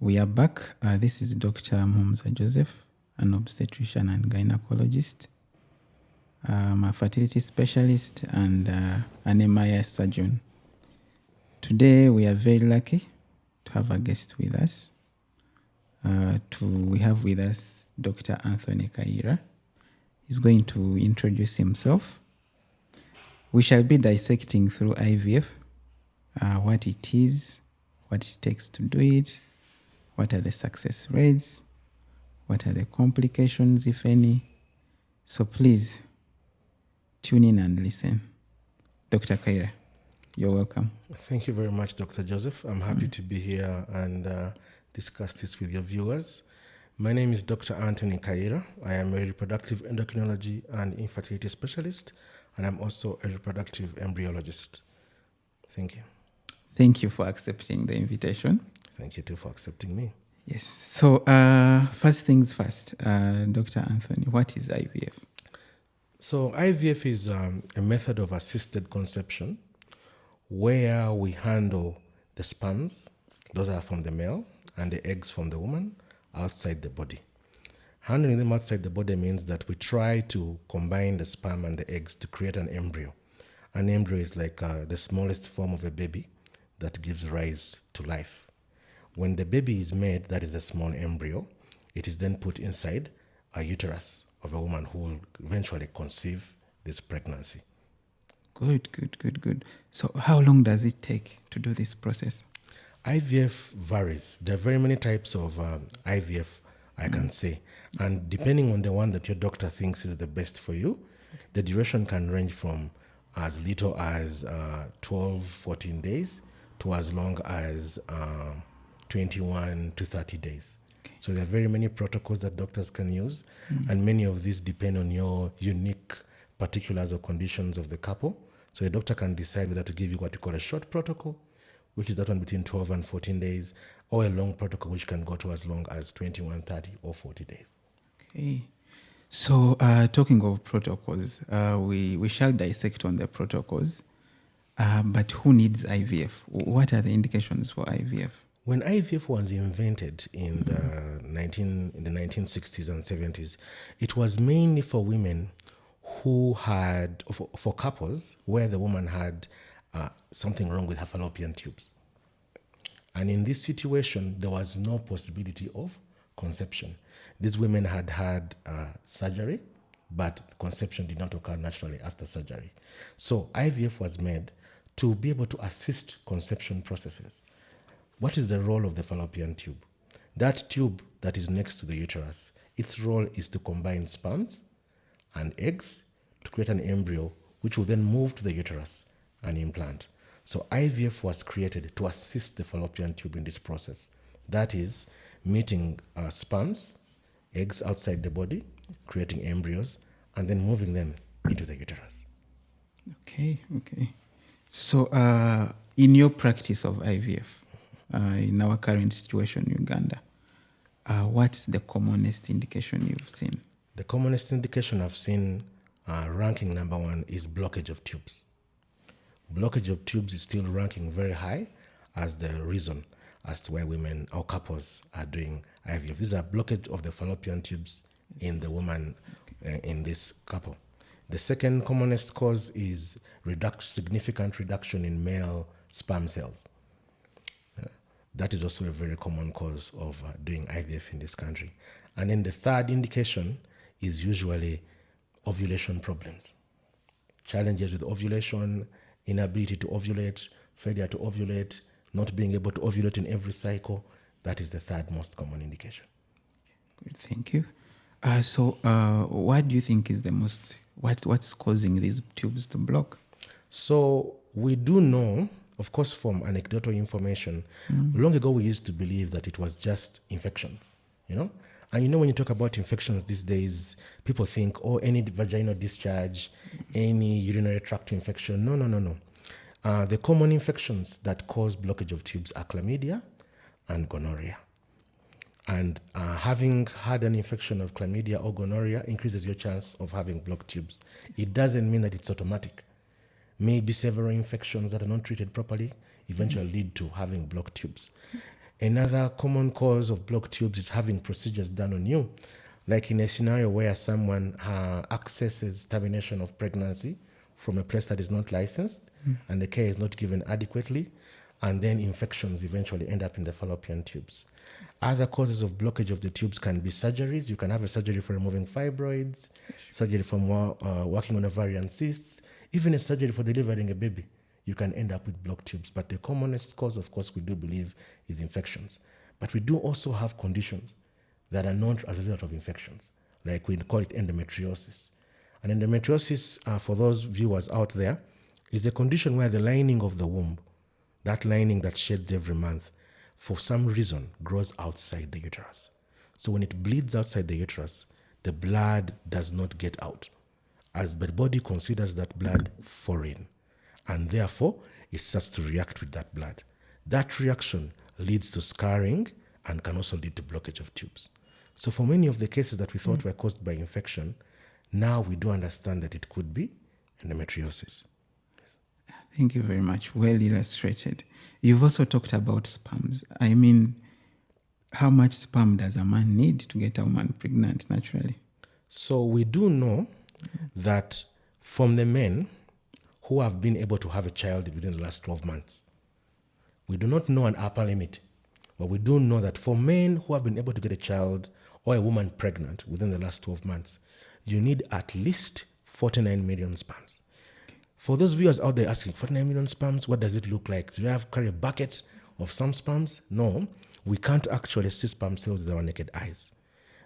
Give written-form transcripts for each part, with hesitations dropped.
We are back. This is Dr. Mumza Joseph, an obstetrician and gynecologist. I'm a fertility specialist and an MIS surgeon. Today we are very lucky to have a guest with us. We have with us Dr. Anthony Kaira. He's going to introduce himself. We shall be dissecting through IVF, what it is, what it takes to do it, what are the success rates, what are the complications, if any. So please tune in and listen. Dr. Kaira, you're welcome. Thank you very much, Dr. Joseph. I'm happy to be here and discuss this with your viewers. My name is Dr. Anthony Kaira. I am a reproductive endocrinology and infertility specialist, and I'm also a reproductive embryologist. Thank you. Thank you for accepting the invitation. Thank you too for accepting me. Yes. So first things first, Dr. Anthony, what is IVF? So IVF is a method of assisted conception where we handle the sperms, those are from the male, and the eggs from the woman outside the body. Handling them outside the body means that we try to combine the sperm and the eggs to create an embryo. An embryo is like the smallest form of a baby that gives rise to life. When the baby is made, that is a small embryo, it is then put inside a uterus of a woman who will eventually conceive this pregnancy. Good. So how long does it take to do this process? IVF varies. There are very many types of IVF, I can say. And depending on the one that your doctor thinks is the best for you, the duration can range from as little as 12, 14 days to as long as 21 to 30 days. Okay. So there are very many protocols that doctors can use, and many of these depend on your unique particulars or conditions of the couple. So the doctor can decide whether to give you what you call a short protocol, which is that one between 12 and 14 days, or a long protocol, which can go to as long as 21, 30, or 40 days. Okay. So talking of protocols, we shall dissect on the protocols, but who needs IVF? What are the indications for IVF? When IVF was invented in the 1960s and 70s, it was mainly for women who had, for couples where the woman had something wrong with her fallopian tubes. And in this situation, there was no possibility of conception. These women had had surgery, but conception did not occur naturally after surgery. So IVF was made to be able to assist conception processes. What is the role of the fallopian tube? That tube that is next to the uterus, its role is to combine sperms and eggs to create an embryo, which will then move to the uterus and implant. So IVF was created to assist the fallopian tube in this process. That is, meeting sperms, eggs outside the body, creating embryos, and then moving them into the uterus. Okay. So in your practice of IVF, in our current situation in Uganda, what's the commonest indication you've seen? The commonest indication I've seen, ranking number one, is blockage of tubes. Blockage of tubes is still ranking very high as the reason as to why women or couples are doing IVF. These are blockage of the fallopian tubes in the woman in this couple. The second commonest cause is significant reduction in male sperm cells. That is also a very common cause of doing IVF in this country. And then the third indication is usually ovulation problems. Challenges with ovulation, inability to ovulate, failure to ovulate, not being able to ovulate in every cycle. That is the third most common indication. Good, thank you. So what do you think is what's causing these tubes to block? So we do know, of course, from anecdotal information, long ago we used to believe that it was just infections, And when you talk about infections these days, people think, any vaginal discharge, any urinary tract infection. No. The common infections that cause blockage of tubes are chlamydia and gonorrhea. And having had an infection of chlamydia or gonorrhea increases your chance of having blocked tubes. It doesn't mean that it's automatic. Maybe several infections that are not treated properly eventually lead to having blocked tubes. Another common cause of blocked tubes is having procedures done on you, like in a scenario where someone accesses termination of pregnancy from a place that is not licensed and the care is not given adequately, and then infections eventually end up in the fallopian tubes. Other causes of blockage of the tubes can be surgeries. You can have a surgery for removing fibroids, surgery for working on ovarian cysts, even a surgery for delivering a baby. You can end up with blocked tubes. But the commonest cause, of course, we do believe is infections. But we do also have conditions that are not as a result of infections, like we call it endometriosis. And endometriosis, for those viewers out there, is a condition where the lining of the womb, that lining that sheds every month, for some reason grows outside the uterus. So when it bleeds outside the uterus, the blood does not get out, as the body considers that blood foreign, and therefore it starts to react with that blood. That reaction leads to scarring and can also lead to blockage of tubes. So for many of the cases that we thought were caused by infection, now we do understand that it could be endometriosis. Thank you very much. Well illustrated. You've also talked about sperms. I mean, how much sperm does a man need to get a woman pregnant naturally? So we do know that from the men who have been able to have a child within the last 12 months, we do not know an upper limit, but we do know that for men who have been able to get a child or a woman pregnant within the last 12 months, you need at least 49 million sperms. For those viewers out there asking, 49 million sperms, what does it look like? Do you have carry a bucket of some sperms? No, we can't actually see sperm cells with our naked eyes.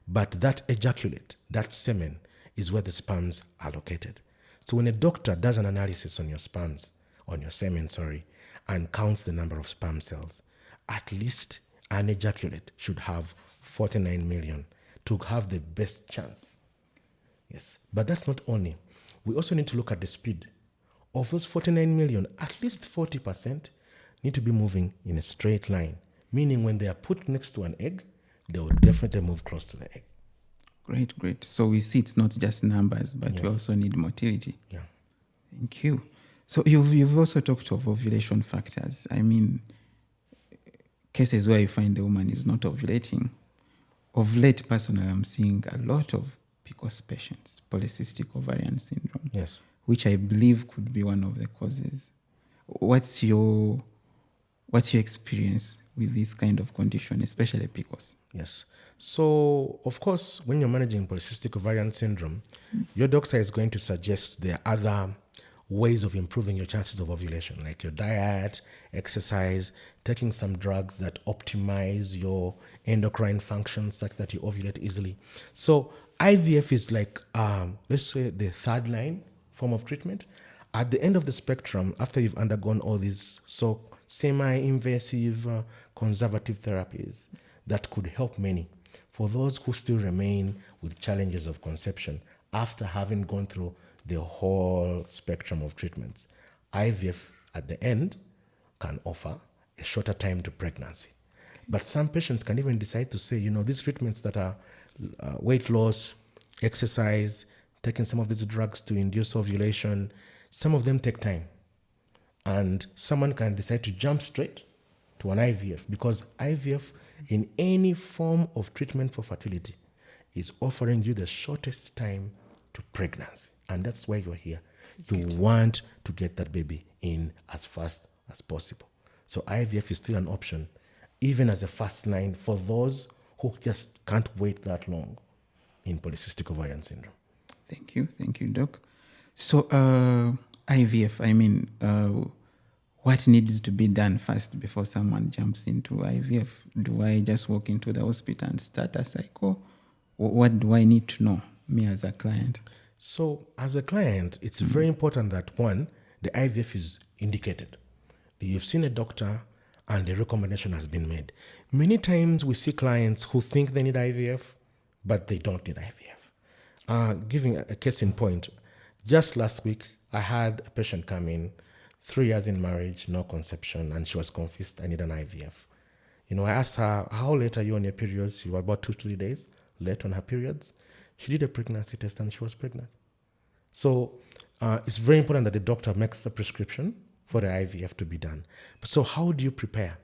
But that ejaculate, that semen, is where the sperms are located. So when a doctor does an analysis on your sperms, on your semen, and counts the number of sperm cells, at least an ejaculate should have 49 million to have the best chance. Yes, but that's not only. We also need to look at the speed. Of those 49 million, at least 40% need to be moving in a straight line, meaning when they are put next to an egg, they will definitely move close to the egg. Great, great. So we see it's not just numbers, but we also need motility. Yeah. Thank you. So you've also talked of ovulation factors. I mean, cases where you find the woman is not ovulating. Of late, personally, I'm seeing a lot of PCOS patients, polycystic ovarian syndrome. Yes. Which I believe could be one of the causes. What's your experience with this kind of condition, especially PCOS? Yes. So, of course, when you're managing polycystic ovarian syndrome, your doctor is going to suggest there are other ways of improving your chances of ovulation, like your diet, exercise, taking some drugs that optimize your endocrine function such that you ovulate easily. So IVF is like, let's say, the third line form of treatment. At the end of the spectrum, after you've undergone all these so semi-invasive conservative therapies that could help many, for those who still remain with challenges of conception after having gone through the whole spectrum of treatments, IVF at the end can offer a shorter time to pregnancy. But some patients can even decide to say, these treatments that are weight loss, exercise, taking some of these drugs to induce ovulation, some of them take time. And someone can decide to jump straight to an IVF, because IVF in any form of treatment for fertility is offering you the shortest time to pregnancy. And that's why you're here. You want to get that baby in as fast as possible. So IVF is still an option, even as a first line for those who just can't wait that long in polycystic ovarian syndrome. Thank you, Doc. So IVF, what needs to be done first before someone jumps into IVF? Do I just walk into the hospital and start a cycle? What do I need to know, me as a client? So as a client, it's very important that, one, the IVF is indicated. You've seen a doctor and the recommendation has been made. Many times we see clients who think they need IVF, but they don't need IVF. Giving a case in point, just last week, I had a patient come in, 3 years in marriage, no conception, and she was confused, I need an IVF. I asked her, how late are you on your periods? She was about 2 to 3 days late on her periods. She did a pregnancy test and she was pregnant. So it's very important that the doctor makes a prescription for the IVF to be done. So how do you prepare?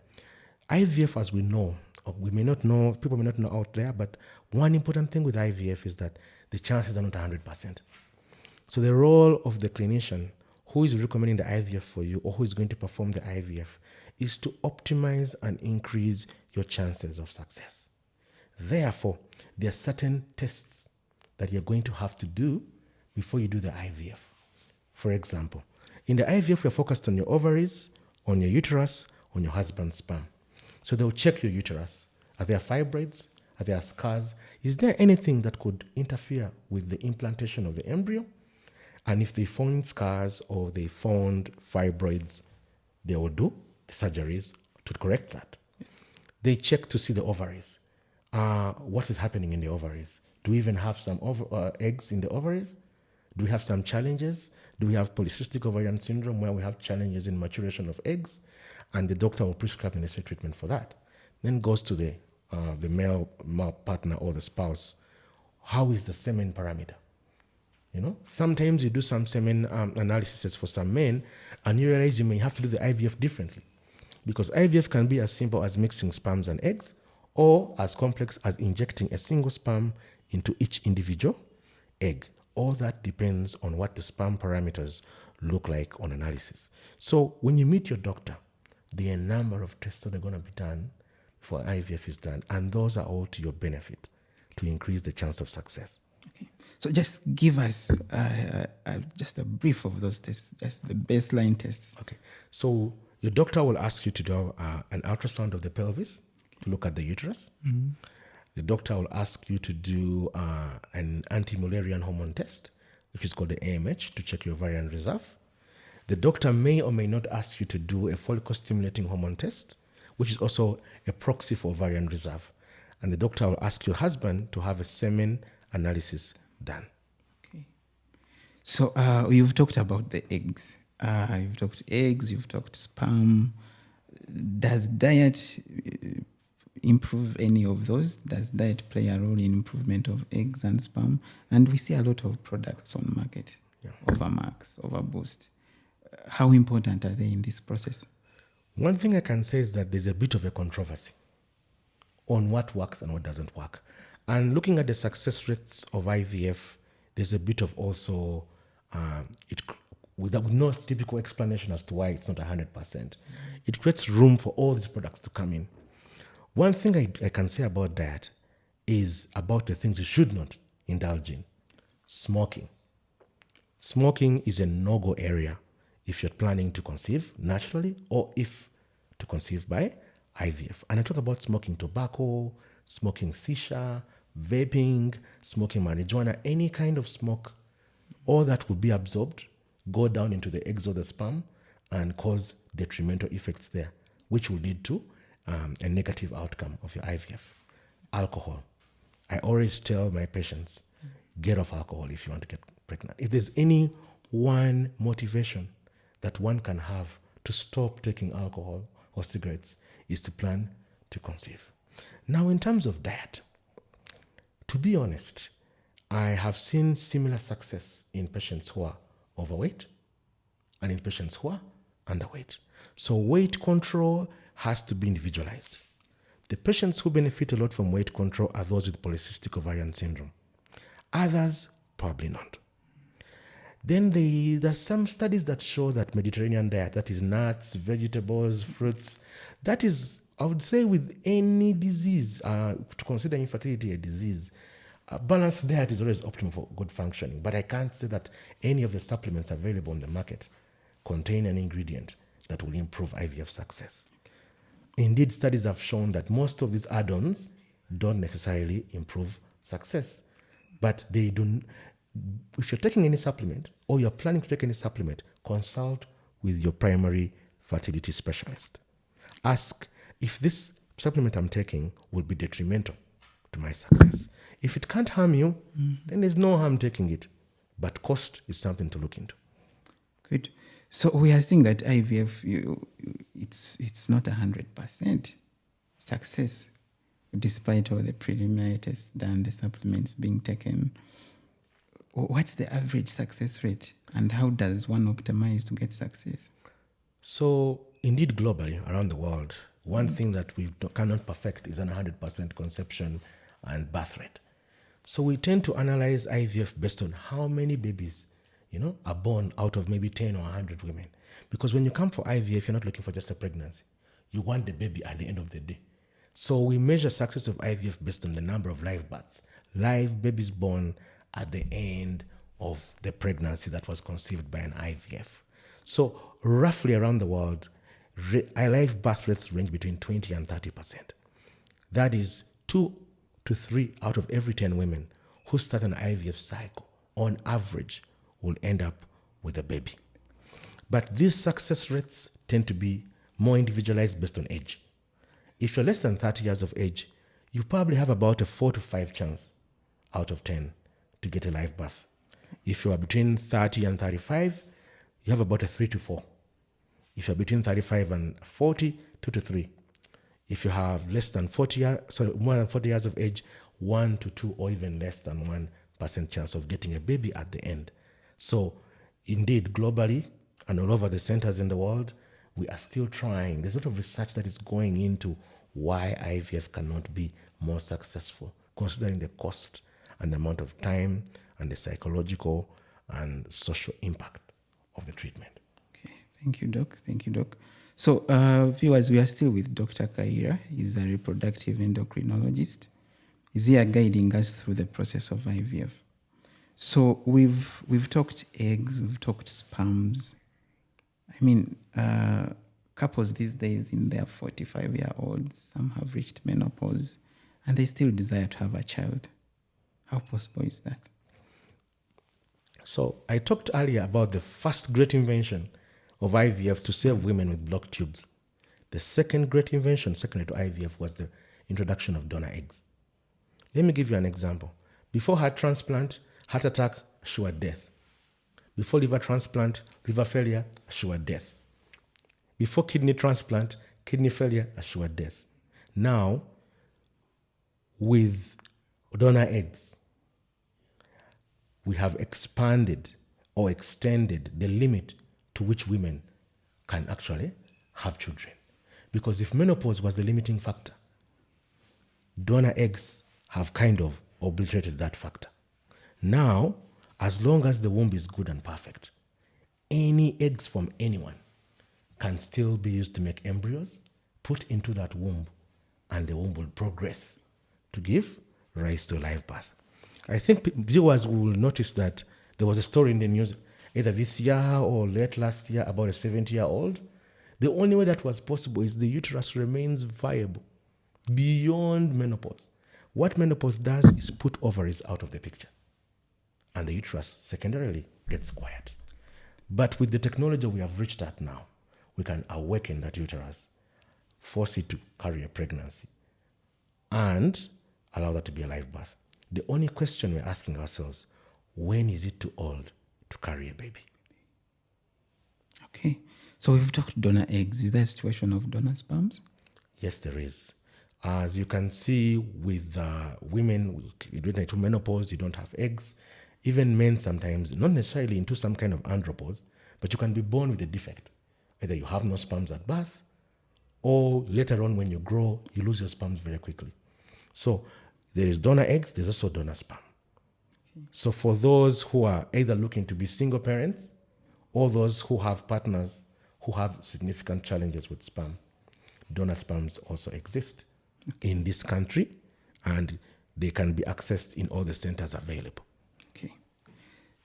IVF, as we know, or we may not know, people may not know out there, but one important thing with IVF is that the chances are not 100%. So the role of the clinician who is recommending the IVF for you or who is going to perform the IVF is to optimize and increase your chances of success. Therefore, there are certain tests that you're going to have to do before you do the IVF. For example, in the IVF, we're focused on your ovaries, on your uterus, on your husband's sperm. So they'll check your uterus. Are there fibroids? Are there scars? Is there anything that could interfere with the implantation of the embryo? And if they found scars or they found fibroids, they will do the surgeries to correct that. Yes. They check to see the ovaries. What is happening in the ovaries? Do we even have some eggs in the ovaries? Do we have some challenges? Do we have polycystic ovarian syndrome where we have challenges in maturation of eggs? And the doctor will prescribe the necessary treatment for that. Then goes to the male partner or the spouse. How is the semen parameter? You know, sometimes you do some semen analysis for some men, and you realize you may have to do the IVF differently, because IVF can be as simple as mixing sperms and eggs, or as complex as injecting a single sperm into each individual egg. All that depends on what the sperm parameters look like on analysis. So when you meet your doctor, there are a number of tests that are going to be done before IVF is done, and those are all to your benefit to increase the chance of success. Okay. So just give us just a brief of those tests, just the baseline tests. Okay. So your doctor will ask you to do an ultrasound of the pelvis to look at the uterus. Mm-hmm. The doctor will ask you to do an anti-Mullerian hormone test, which is called the AMH, to check your ovarian reserve. The doctor may or may not ask you to do a follicle-stimulating hormone test, which is also a proxy for ovarian reserve. And the doctor will ask your husband to have a semen analysis done. Okay. So you've talked about the eggs. You've talked eggs, you've talked sperm. Does diet improve any of those? Does diet play a role in improvement of eggs and sperm? And we see a lot of products on market, Overmax, Overboost. How important are they in this process? One thing I can say is that there's a bit of a controversy on what works and what doesn't work. And looking at the success rates of IVF, there's a bit of also, with no typical explanation as to why it's not 100%. It creates room for all these products to come in. One thing I can say about that is about the things you should not indulge in. Smoking. Smoking is a no-go area if you're planning to conceive naturally or if to conceive by IVF. And I talk about smoking tobacco, smoking shisha, vaping, smoking marijuana, any kind of smoke. All that will be absorbed, go down into the eggs or the sperm, and cause detrimental effects there, which will lead to a negative outcome of your IVF. Alcohol. I always tell my patients, get off alcohol if you want to get pregnant. If there's any one motivation that one can have to stop taking alcohol or cigarettes, is to plan to conceive. Now, in terms of diet, to be honest, I have seen similar success in patients who are overweight and in patients who are underweight. So weight control has to be individualized. The patients who benefit a lot from weight control are those with polycystic ovarian syndrome. Others, probably not. Then there's some studies that show that Mediterranean diet, that is nuts, vegetables, fruits, that is, I would say, with any disease, to consider infertility a disease, a balanced diet is always optimal for good functioning. But I can't say that any of the supplements available on the market contain an ingredient that will improve IVF success. Indeed, studies have shown that most of these add-ons don't necessarily improve success. But they do. If you're taking any supplement or you're planning to take any supplement, consult with your primary fertility specialist. Ask if this supplement I'm taking will be detrimental to my success. If it can't harm you, then there's no harm taking it. But cost is something to look into. Good. So we are seeing that IVF, it's not 100% success, despite all the preliminary tests done, the supplements being taken. What's the average success rate, and how does one optimize to get success? So, indeed, globally, around the world, One thing that we cannot perfect is an 100% conception and birth rate. So we tend to analyze IVF based on how many babies, are born out of maybe 10 or 100 women. Because when you come for IVF, you're not looking for just a pregnancy. You want the baby at the end of the day. So we measure success of IVF based on the number of live births, live babies born at the end of the pregnancy that was conceived by an IVF. So roughly around the world, live birth rates range between 20 and 30%. That is 2 to 3 out of every 10 women who start an IVF cycle, on average, will end up with a baby. But these success rates tend to be more individualized based on age. If you're less than 30 years of age, you probably have about a 4 to 5 chance out of 10 to get a live birth. If you are between 30 and 35, you have about a 3 to 4. If you're between 35 and 40, 2 to 3. If you have more than 40 years of age, 1 to 2 or even less than 1% chance of getting a baby at the end. So indeed, globally and all over the centers in the world, we are still trying. There's a lot of research that is going into why IVF cannot be more successful, considering the cost and the amount of time and the psychological and social impact of the treatment. Okay, thank you, Doc. Thank you, Doc. So, viewers, we are still with Dr. Kaira. He's a reproductive endocrinologist. He's here guiding us through the process of IVF. So we've talked eggs, we've talked sperms. I mean, couples these days in their 45-year-olds, some have reached menopause, and they still desire to have a child. How possible is that? So I talked earlier about the first great invention of IVF to save women with blocked tubes. The second great invention, secondary to IVF, was the introduction of donor eggs. Let me give you an example. Before heart transplant, heart attack, assured death. Before liver transplant, liver failure, assured death. Before kidney transplant, kidney failure, assured death. Now, with donor eggs, we have expanded or extended the limit to which women can actually have children. Because if menopause was the limiting factor, donor eggs have kind of obliterated that factor. Now, as long as the womb is good and perfect, any eggs from anyone can still be used to make embryos, put into that womb, and the womb will progress to give rise to a live birth. I think viewers will notice that there was a story in the news either this year or late last year about a 70-year-old. The only way that was possible is the uterus remains viable beyond menopause. What menopause does is put ovaries out of the picture, and the uterus secondarily gets quiet. But with the technology we have reached at now, we can awaken that uterus, force it to carry a pregnancy, and allow that to be a live birth. The only question we're asking ourselves, when is it too old to carry a baby? Okay. So we've talked donor eggs. Is there a situation of donor sperms? Yes, there is. As you can see with women, you don't into menopause, you don't have eggs. Even men sometimes, not necessarily into some kind of andropause, but you can be born with a defect. Either you have no sperms at birth, or later on when you grow, you lose your sperms very quickly. So there is donor eggs, there's also donor sperm. Okay. So for those who are either looking to be single parents, or those who have partners who have significant challenges with sperm, donor sperms also exist in this country, and they can be accessed in all the centers available. Okay.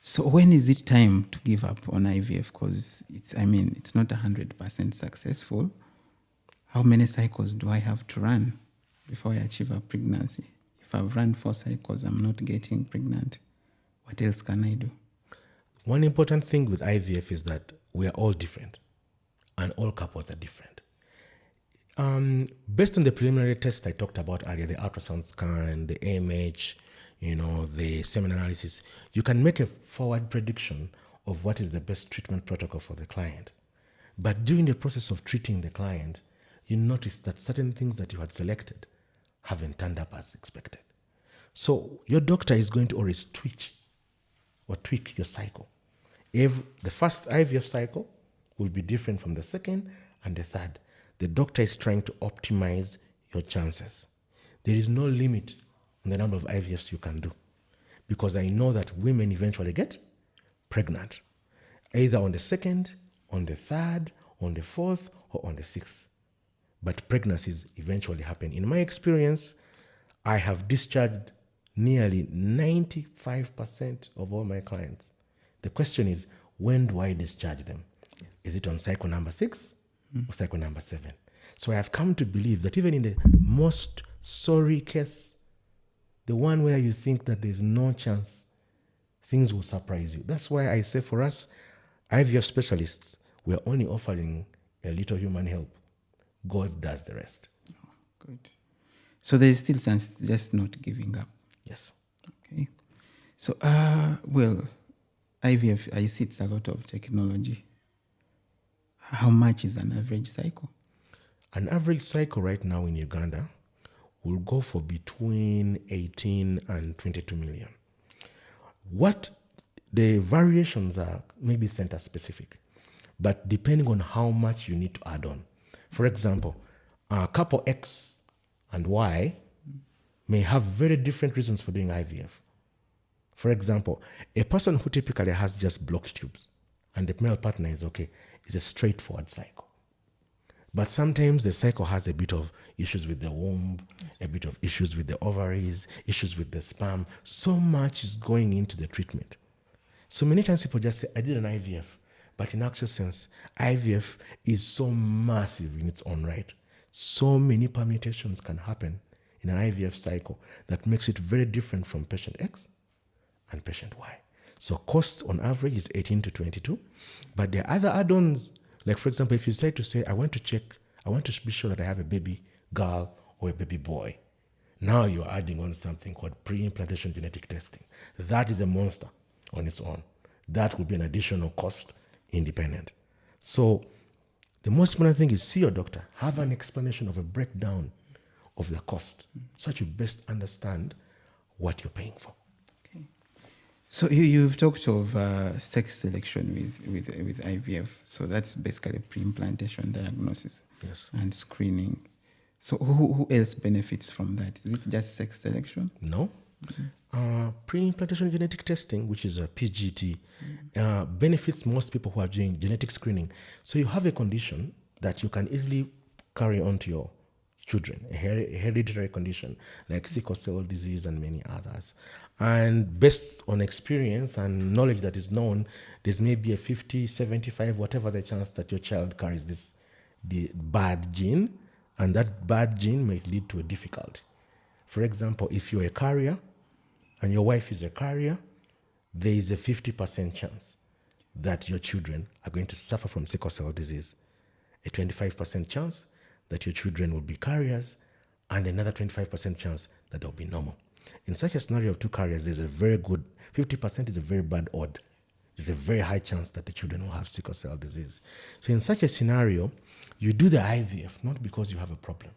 So when is it time to give up on IVF? Because it's not 100% successful. How many cycles do I have to run before I achieve a pregnancy? If I've run 4 cycles, I'm not getting pregnant. What else can I do? One important thing with IVF is that we are all different, and all couples are different. Based on the preliminary test I talked about earlier, the ultrasound scan, the AMH, the semen analysis, you can make a forward prediction of what is the best treatment protocol for the client. But during the process of treating the client, you notice that certain things that you had selected haven't turned up as expected. So your doctor is going to always tweak your cycle. The first IVF cycle will be different from the second and the third. the doctor is trying to optimize your chances. There is no limit on the number of IVFs you can do, because I know that women eventually get pregnant, either on the 2nd, on the 3rd, on the 4th, or on the 6th. But pregnancies eventually happen. In my experience, I have discharged nearly 95% of all my clients. The question is, when do I discharge them? Yes. Is it on cycle number 6 or cycle number 7? So I have come to believe that even in the most sorry case, the one where you think that there's no chance, things will surprise you. That's why I say for us, IVF specialists, we're only offering a little human help. God does the rest. Oh, good. So there's still chance, just not giving up. Yes. Okay. So, well, IVF, I see it's a lot of technology. How much is an average cycle? An average cycle right now in Uganda will go for between 18 and 22 million. What the variations are maybe center specific, but depending on how much you need to add on. For example, couple X and Y may have very different reasons for doing IVF. For example, a person who typically has just blocked tubes and the male partner is okay, is a straightforward cycle. But sometimes the cycle has a bit of issues with the womb, yes, a bit of issues with the ovaries, issues with the sperm. So much is going into the treatment. So many times people just say, I did an IVF. But in actual sense, IVF is so massive in its own right. So many permutations can happen in an IVF cycle that makes it very different from patient X and patient Y. So cost on average is 18 to 22. But there are other add-ons. Like, for example, if you say, I want to be sure that I have a baby girl or a baby boy. Now you're adding on something called pre-implantation genetic testing. That is a monster on its own. That will be an additional cost independent. So the most important thing is see your doctor, have an explanation of a breakdown of the cost so that you best understand what you're paying for. Okay. So you've talked of sex selection with IVF. So that's basically pre-implantation diagnosis, yes, and screening. So who else benefits from that? Is it just sex selection? No. Pre-implantation genetic testing, which is a PGT, benefits most people who are doing genetic screening. So you have a condition that you can easily carry on to your children, a hereditary condition like sickle cell disease and many others. And based on experience and knowledge that is known, there's maybe a 50, 75, whatever the chance that your child carries the bad gene, and that bad gene may lead to a difficulty. For example, if you're a carrier and your wife is a carrier, there is a 50% chance that your children are going to suffer from sickle cell disease, a 25% chance that your children will be carriers, and another 25% chance that they'll be normal. In such a scenario of two carriers, there's a very good, 50% is a very bad odd. There's a very high chance that the children will have sickle cell disease. So in such a scenario, you do the IVF not because you have a problem,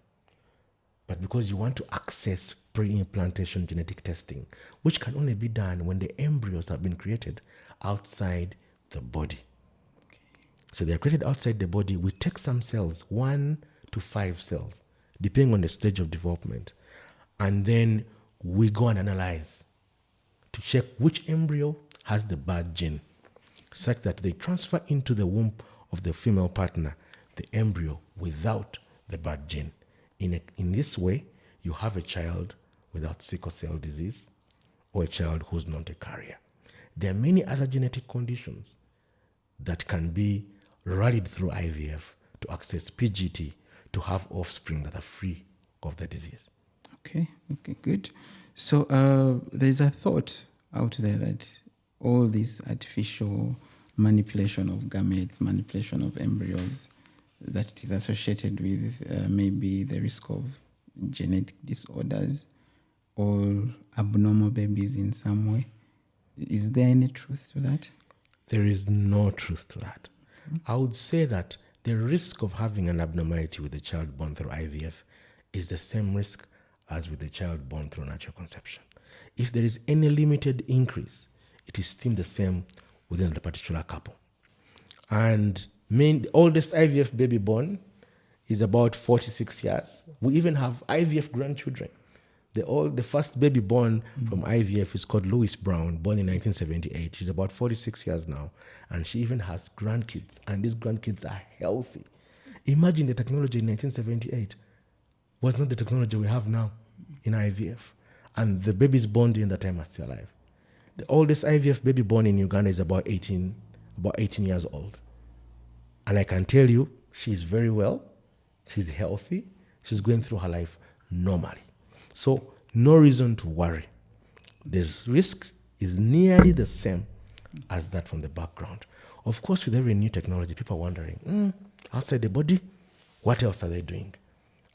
but because you want to access pre-implantation genetic testing, which can only be done when the embryos have been created outside the body. Okay. So they're created outside the body. We take some cells, 1 to 5 cells, depending on the stage of development. And then we go and analyze to check which embryo has the bad gene, such that they transfer into the womb of the female partner the embryo without the bad gene. In this way, you have a child without sickle cell disease or a child who's not a carrier. There are many other genetic conditions that can be rallied through IVF to access PGT to have offspring that are free of the disease. Okay, good. So there's a thought out there that all this artificial manipulation of gametes, manipulation of embryos, that it is associated with maybe the risk of genetic disorders or abnormal babies in some way. Is there any truth to that? There is no truth to that. Okay. I would say that the risk of having an abnormality with a child born through IVF is the same risk as with a child born through natural conception. If there is any limited increase, it is still the same within the particular couple. And the oldest IVF baby born is about 46 years. We even have IVF grandchildren. The first baby born from IVF is called Louise Brown, born in 1978. She's about 46 years now, and she even has grandkids, and these grandkids are healthy. Imagine the technology in 1978 was not the technology we have now in IVF, and the babies born during that time are still alive. The oldest IVF baby born in Uganda is about 18 years old, and I can tell you she's very well, she's healthy, she's going through her life normally. So no reason to worry. The risk is nearly the same as that from the background. Of course, with every new technology, people are wondering, outside the body, what else are they doing?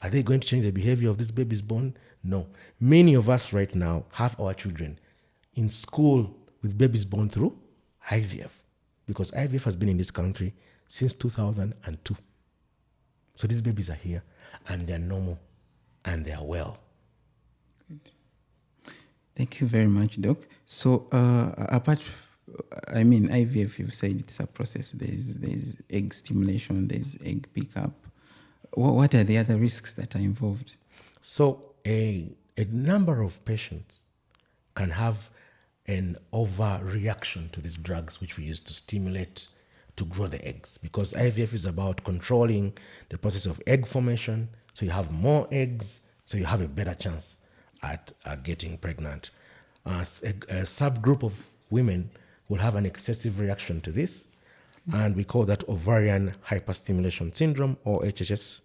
Are they going to change the behavior of these babies born? No. Many of us right now have our children in school with babies born through IVF, because IVF has been in this country since 2002. So these babies are here, and they're normal, and they're well. Good. Thank you very much, Doc. So IVF, you've said it's a process. There's egg stimulation, there's egg pickup. What are the other risks that are involved? So a number of patients can have an overreaction to these drugs which we use to stimulate, to grow the eggs, because IVF is about controlling the process of egg formation. So you have more eggs, so you have a better chance at getting pregnant. A subgroup of women will have an excessive reaction to this, and we call that ovarian hyperstimulation syndrome, or HHS.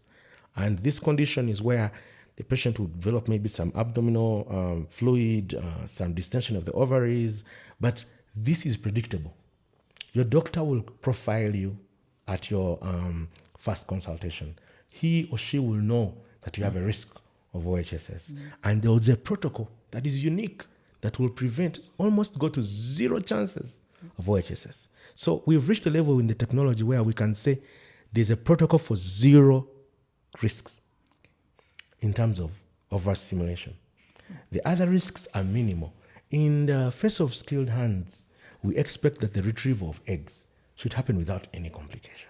And this condition is where the patient will develop maybe some abdominal fluid, some distension of the ovaries, but this is predictable. Your doctor will profile you at your first consultation. He or she will know that you have a risk of OHSS. And there is a protocol that is unique that will prevent, almost go to zero chances of OHSS. So we've reached a level in the technology where we can say there's a protocol for zero risks in terms of overstimulation. The other risks are minimal. In the face of skilled hands, we expect that the retrieval of eggs should happen without any complication.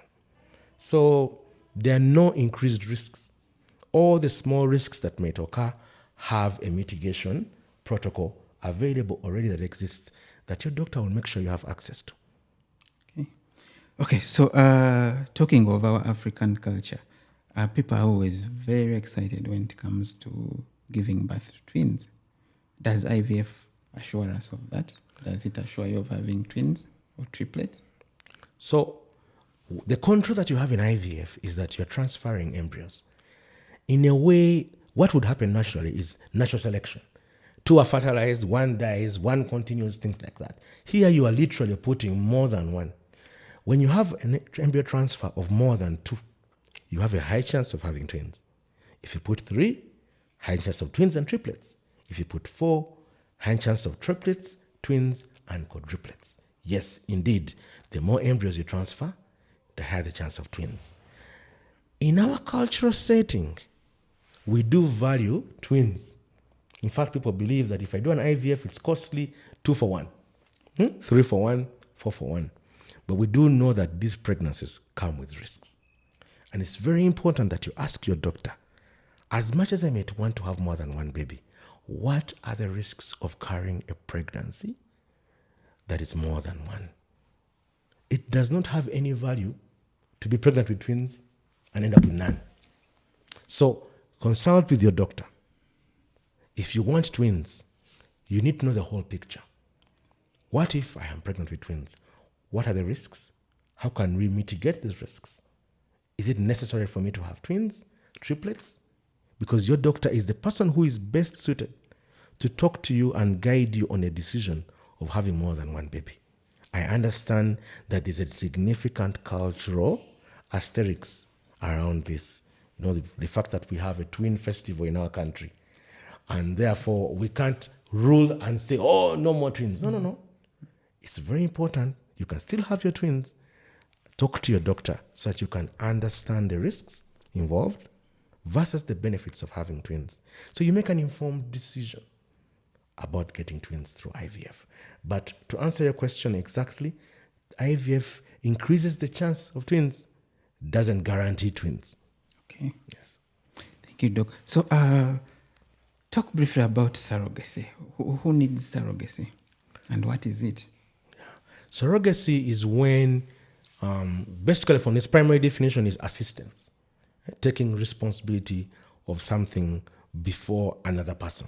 So there are no increased risks. All the small risks that may occur have a mitigation protocol available already that exists that your doctor will make sure you have access to. Okay, so talking of our African culture, people are always very excited when it comes to giving birth to twins. Does IVF assure us of that? Does it assure you of having twins or triplets? So the control that you have in IVF is that you're transferring embryos. In a way, what would happen naturally is natural selection. Two are fertilized, one dies, one continues, things like that. Here you are literally putting more than one. When you have an embryo transfer of more than two, you have a high chance of having twins. If you put three, high chance of twins and triplets. If you put four, high chance of triplets, twins, and quadruplets. Yes, indeed, the more embryos you transfer, the higher the chance of twins. In our cultural setting, we do value twins. In fact, people believe that if I do an IVF, it's costly 2 for 1, 3 for 1, 4 for 1. But we do know that these pregnancies come with risks. And it's very important that you ask your doctor, as much as I may want to have more than one baby, what are the risks of carrying a pregnancy that is more than one? It does not have any value to be pregnant with twins and end up with none. So consult with your doctor. If you want twins, you need to know the whole picture. What if I am pregnant with twins? What are the risks? How can we mitigate these risks? Is it necessary for me to have twins, triplets? Because your doctor is the person who is best suited to talk to you and guide you on a decision of having more than one baby. I understand that there's a significant cultural asterisk around this. You know, the fact that we have a twin festival in our country. And therefore, we can't rule and say, oh, no more twins. No. It's very important. You can still have your twins. Talk to your doctor so that you can understand the risks involved versus the benefits of having twins. So you make an informed decision about getting twins through IVF. But to answer your question exactly, IVF increases the chance of twins, doesn't guarantee twins. Okay. Yes. Thank you, Doc. So, talk briefly about surrogacy. Who needs surrogacy, and what is it? Surrogacy is when, basically, from its primary definition, is assistance, taking responsibility of something before another person.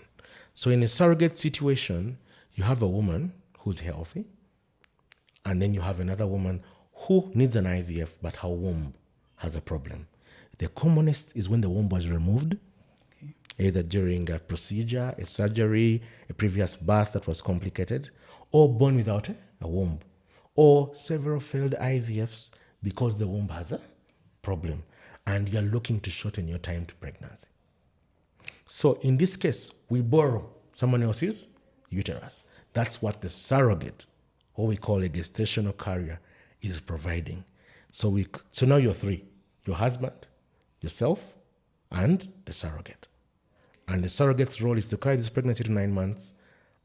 So, in a surrogate situation, you have a woman who's healthy, and then you have another woman who needs an IVF, but her womb has a problem. The commonest is when the womb was removed, either during a procedure, a surgery, a previous birth that was complicated, or born without a womb, or several failed IVFs because the womb has a problem and you're looking to shorten your time to pregnancy. So in this case, we borrow someone else's uterus. That's what the surrogate, or we call a gestational carrier, is providing. So now you're three: your husband, yourself, and the surrogate. And the surrogate's role is to carry this pregnancy to 9 months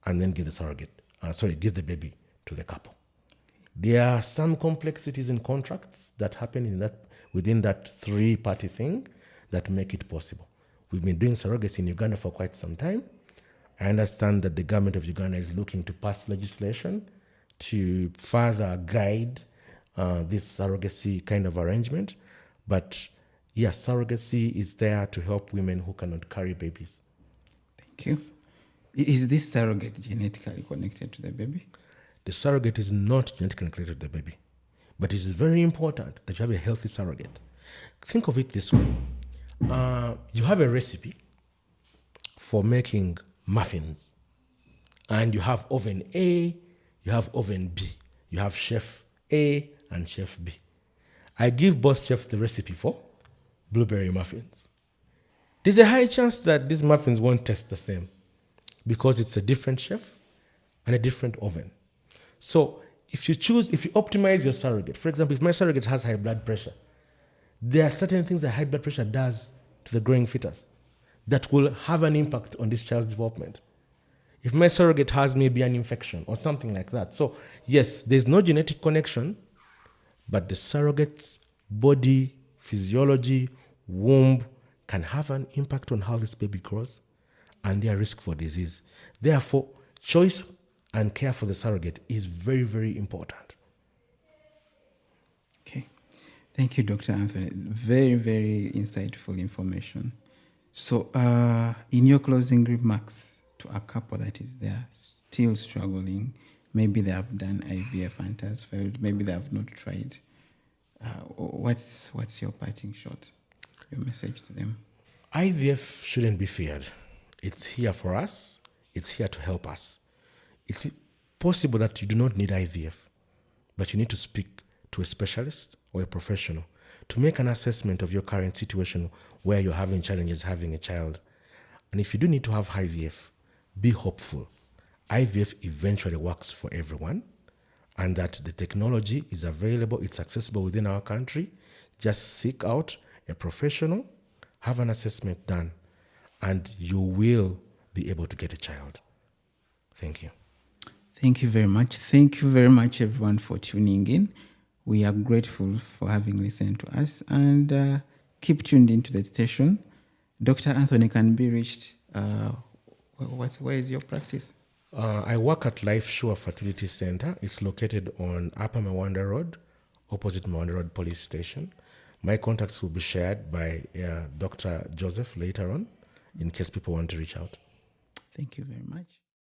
and then give the baby to the couple. There are some complexities in contracts that happen within that three-party thing that make it possible. We've been doing surrogacy in Uganda for quite some time. I understand that the government of Uganda is looking to pass legislation to further guide this surrogacy kind of arrangement. But yes, surrogacy is there to help women who cannot carry babies. Thank you. Is this surrogate genetically connected to the baby? The surrogate is not genetically connected to the baby, but it is very important that you have a healthy surrogate. Think of it this way. You have a recipe for making muffins, and you have oven A, you have oven B. You have chef A and chef B. I give both chefs the recipe for blueberry muffins. There's a high chance that these muffins won't taste the same because it's a different chef and a different oven. So if you optimize your surrogate, for example, if my surrogate has high blood pressure, there are certain things that high blood pressure does to the growing fetus that will have an impact on this child's development. If my surrogate has maybe an infection or something like that. So yes, there's no genetic connection, but the surrogate's body, physiology, womb can have an impact on how this baby grows and their risk for disease. Therefore, choice and care for the surrogate is very, very important. Okay. Thank you, Dr. Anthony. Very, very insightful information. So, in your closing remarks to a couple that is there still struggling, maybe they have done IVF and has failed, maybe they have not tried, what's your parting shot, your message to them? IVF shouldn't be feared. It's here for us. It's here to help us. It's possible that you do not need IVF, but you need to speak to a specialist or a professional to make an assessment of your current situation where you're having challenges having a child. And if you do need to have IVF, be hopeful. IVF eventually works for everyone, and that the technology is available, it's accessible within our country. Just seek out a professional, have an assessment done, and you will be able to get a child. Thank you. Thank you very much. Thank you very much, everyone, for tuning in. We are grateful for having listened to us, and keep tuned into the station. Dr. Anthony can be reached. Where is your practice? I work at Life Shore Fertility Center. It's located on Upper Mawanda Road, opposite Mawanda Road Police Station. My contacts will be shared by Dr. Joseph later on, in case people want to reach out. Thank you very much.